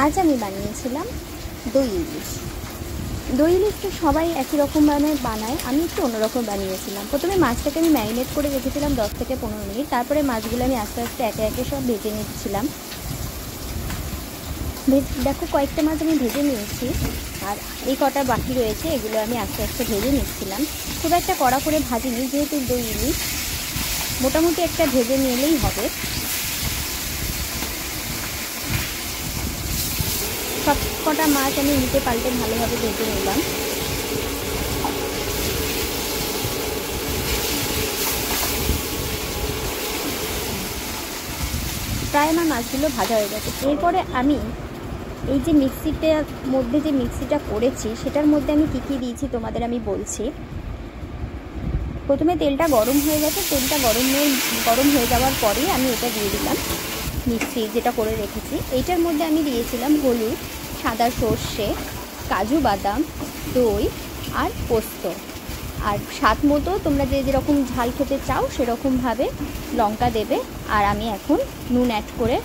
আজ আমি বানিয়েছিলাম দই ইলিশ। দই ইলিশ তো সবাই একই রকমভাবে বানায়, আমি একটু অন্যরকম বানিয়েছিলাম। প্রথমে মাছটাকে আমি ম্যারিনেট করে রেখেছিলাম 10 থেকে 15 মিনিট। তারপরে মাছগুলো আমি আস্তে আস্তে একে একে সব ভেজে নিচ্ছিলাম। দেখো কয়েকটা মাছ আমি ভেজে নিয়েছি, আর এই কটা বাকি রয়েছে, এগুলো আমি আস্তে আস্তে ভেজে নিচ্ছিলাম। খুব একটা কড়া করে ভাজিনি, যেহেতু দই ইলিশ মোটামুটি একটা ভেজে নিলেই হবে। সব কটা মাছ আমি উল্টে পাল্টে ভালোভাবে ভেজে নিলাম। প্রায় আমার মাছগুলো ভাজা হয়ে গেছে। এরপরে আমি এই যে মিক্সিটার মধ্যে যে মিক্সিটা করেছি সেটার মধ্যে আমি কী কী দিয়েছি তোমাদের আমি বলছি। প্রথমে তেলটা গরম হয়ে গেছে, তেলটা গরম হয়ে যাওয়ার পরেই আমি এটা দিয়ে দিলাম মিক্সি যেটা করে রেখেছি। এইটার মধ্যে আমি দিয়েছিলাম হলুদ, সাদা সর্ষে, কাজু বাদাম, দই আর পোস্ত। আর স্বাদ মতো তোমরা যে যেরকম ঝাল খেতে চাও সেরকমভাবে লঙ্কা দেবে। আর আমি এখন নুন অ্যাড করে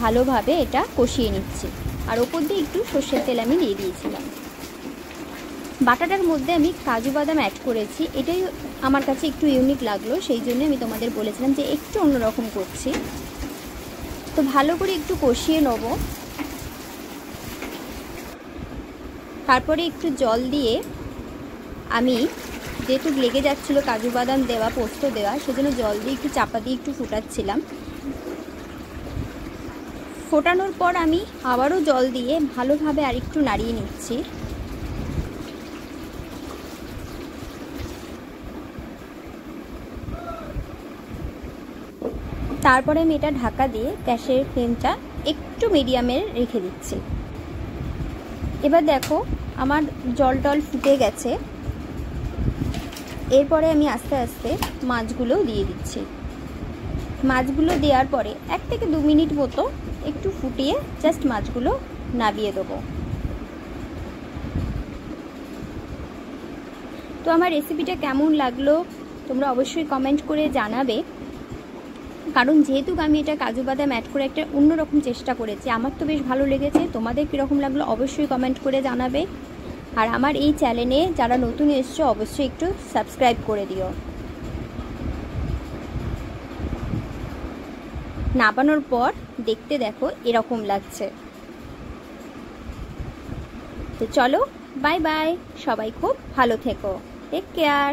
ভালোভাবে এটা কষিয়ে নিচ্ছি। আর ওপর দিয়ে একটু সর্ষের তেল আমি দিয়ে দিয়েছিলাম। বাটাটার মধ্যে আমি কাজু বাদাম অ্যাড করেছি, এটাই আমার কাছে একটু ইউনিক লাগলো, সেই জন্য আমি তোমাদের বলেছিলাম যে একটু অন্যরকম করছি। তো ভালো করে একটু কষিয়ে নেব। তারপরে একটু জল দিয়ে আমি, যেহেতু লেগে যাচ্ছিলো কাজু বাদাম দেওয়া পোস্ত দেওয়া, সেজন্য জল দিয়ে একটু চাপা দিয়ে একটু ফোটাচ্ছিলাম। ফোটানোর পর আমি আবারও জল দিয়ে ভালোভাবে আরেকটু নাড়িয়ে নিচ্ছি। তারপরে আমি এটা ঢাকা দিয়ে গ্যাসের ফ্লেমটা একটু মিডিয়ামে রেখে দিচ্ছি। এবার দেখো আমার জল টল ফুটে গেছে। এরপরে আমি আস্তে আস্তে মাছগুলো দিয়ে দিচ্ছি। মাছগুলো দেওয়ার পরে 1 থেকে 2 মিনিট মতো একটু ফুটিয়ে জাস্ট মাছগুলো নামিয়ে দেবো। তো আমার রেসিপিটা কেমন লাগলো তোমরা অবশ্যই কমেন্ট করে জানাবে, কারণ যেহেতু আমি এটা কাজু বাদাম অ্যাড করে একটা অন্যরকম চেষ্টা করেছি, আমার তো বেশ ভালো লেগেছে। তোমাদের কীরকম লাগলো অবশ্যই কমেন্ট করে জানাবে। আর আমার এই চ্যানেলে যারা নতুন এসছো অবশ্যই একটু সাবস্ক্রাইব করে দিও। নামানোর পর দেখতে দেখো এরকম লাগছে। তো চলো বাই বাই, সবাই খুব ভালো থেকো, টেক কেয়ার।